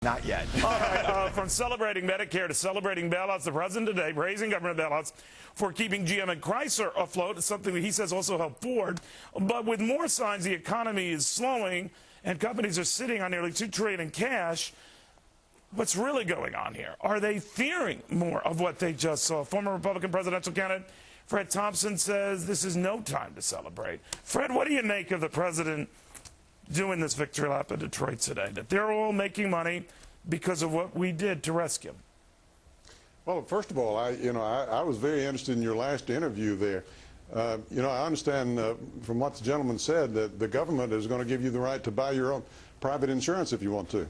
Not yet. All right, from celebrating Medicare to celebrating bailouts, the president today praising government bailouts for keeping GM and Chrysler afloat, something that he says also helped Ford. But with more signs the economy is slowing and companies are sitting on nearly $2 trillion in cash, what's really going on here? Are they fearing more of what they just saw? Former Republican presidential candidate Fred Thompson says this is no time to celebrate. Fred, what do you make of the president doing this victory lap in Detroit today, that they're all making money because of what we did to rescue them? Well, first of all, I was very interested in your last interview there. I understand from what the gentleman said that the government is going to give you the right to buy your own private insurance if you want to.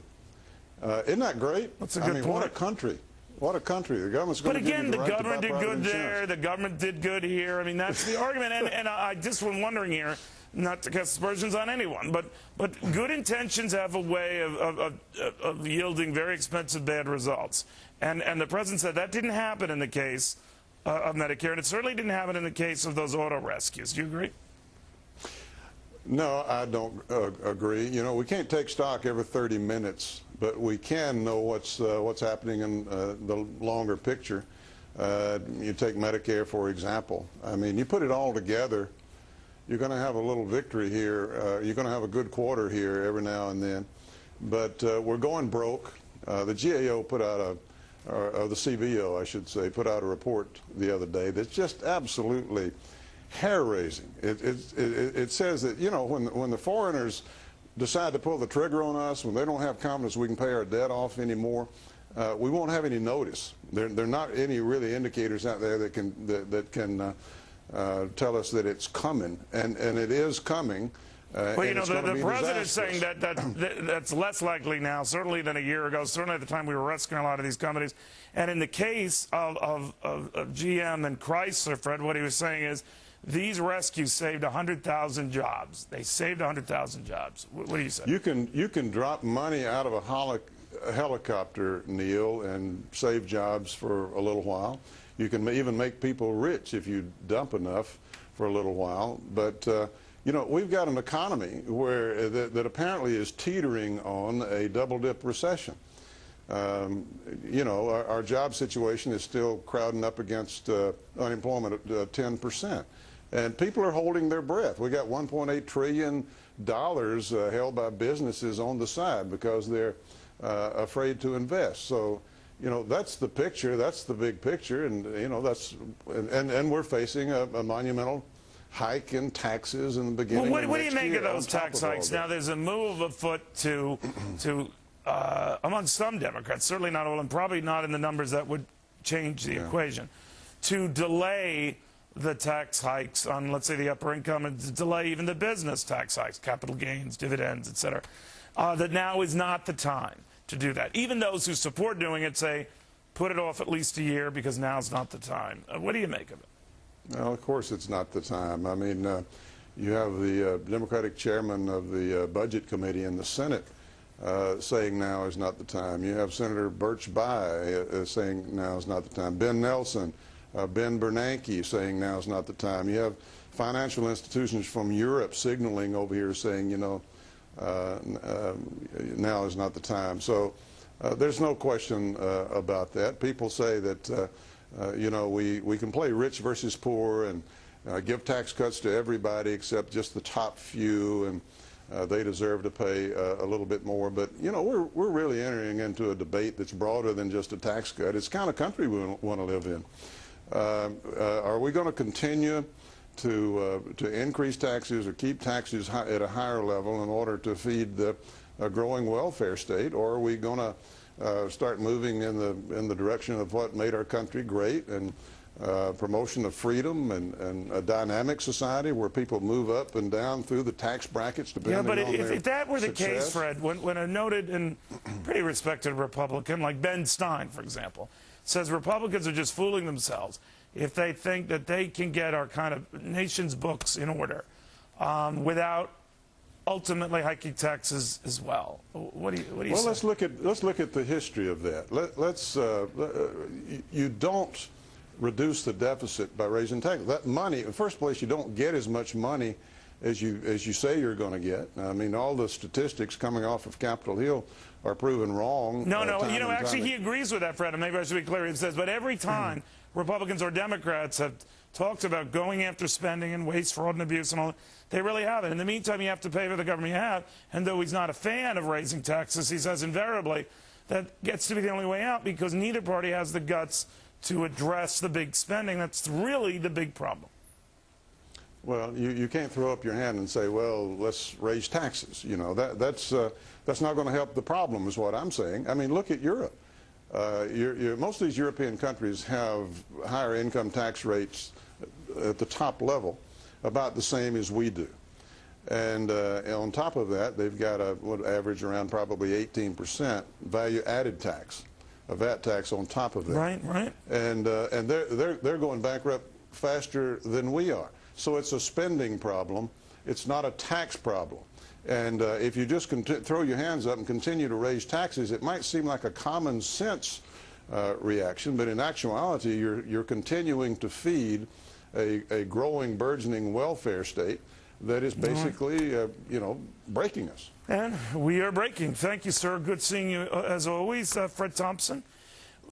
Isn't that great? That's a good point. What a country. What a country. The government's going to give you the right to buy private insurance. But again, the government did good there. The government did good here. I mean, that's the argument. And I just was wondering here, not to cast aspersions on anyone, but good intentions have a way of yielding very expensive bad results. And the president said that didn't happen in the case of Medicare, and it certainly didn't happen in the case of those auto rescues. Do you agree? No, I don't agree. We can't take stock every 30 minutes, but we can know what's happening in the longer picture. You take Medicare, for example. I mean, you put it all together, you're going to have a little victory here. You're going to have a good quarter here every now and then. But we're going broke. The GAO put out or the CBO, I should say, put out a report the other day that's just absolutely hair-raising. It says that, when the foreigners decide to pull the trigger on us, when they don't have confidence we can pay our debt off anymore, we won't have any notice. There are not any really indicators out there that can tell us that it's coming, and it is coming. Well, the president is saying that's less likely now, certainly than a year ago, certainly at the time we were rescuing a lot of these companies. And in the case of GM and Chrysler, Fred, what he was saying is these rescues saved 100,000 jobs. They saved 100,000 jobs. What do you say? You can drop money out of a helicopter, Neil, and save jobs for a little while. You can even make people rich if you dump enough for a little while. But we've got an economy where that apparently is teetering on a double-dip recession. Our job situation is still crowding up against unemployment at 10%. And people are holding their breath. We got $1.8 trillion held by businesses on the side because they're afraid to invest. So, that's the picture. That's the big picture. And, and we're facing a monumental hike in taxes in the beginning. Well, what do you make of those tax hikes? Now, there's a move afoot to among some Democrats, certainly not all, and probably not in the numbers that would change the equation, to delay the tax hikes on, let's say, the upper income, and to delay even the business tax hikes, capital gains, dividends, et cetera, that now is not the time to do that. Even those who support doing it say, put it off at least a year because now's not the time. What do you make of it? Well, of course it's not the time. I mean, you have the Democratic chairman of the Budget Committee in the Senate saying now is not the time. You have Senator Birch Bayh saying now is not the time. Ben Nelson, Ben Bernanke saying now is not the time. You have financial institutions from Europe signaling over here saying, now is not the time. So there's no question about that. People say that, we can play rich versus poor and give tax cuts to everybody except just the top few, and they deserve to pay a little bit more. But, we're really entering into a debate that's broader than just a tax cut. It's the kind of country we want to live in. Are we going to continue to increase taxes or keep taxes at a higher level in order to feed the growing welfare state, or are we going to start moving in the direction of what made our country great, and promotion of freedom and a dynamic society where people move up and down through the tax brackets depending on their success? Yeah, but if that were the case, Fred, when a noted and pretty respected Republican like Ben Stein, for example, says Republicans are just fooling themselves if they think that they can get our kind of nation's books in order without ultimately hiking taxes as well. What do you say? Well, let's look at the history of that. You don't reduce the deficit by raising taxes. That money, in the first place, you don't get as much money as you say you're going to get. I mean, all the statistics coming off of Capitol Hill are proven wrong. No, time you know, and actually time he agrees with that, Fred, and maybe I should be clear. He says, but every time Republicans or Democrats have talked about going after spending and waste, fraud, and abuse and all, they really haven't. In the meantime, you have to pay for the government you have, and though he's not a fan of raising taxes, he says invariably that gets to be the only way out because neither party has the guts to address the big spending. That's really the big problem. Well, you can't throw up your hand and say, well, let's raise taxes. You know, that's not going to help the problem is what I'm saying. I mean, look at Europe. Most of these European countries have higher income tax rates at the top level, about the same as we do. And on top of that, they've got what average around probably 18% value-added tax, a VAT tax on top of that. Right, right. And they're going bankrupt faster than we are. So it's a spending problem. It's not a tax problem. And if you just throw your hands up and continue to raise taxes, it might seem like a common sense reaction, but in actuality, you're continuing to feed a growing, burgeoning welfare state that is basically, you know, breaking us. And we are breaking. Thank you, sir. Good seeing you as always, Fred Thompson.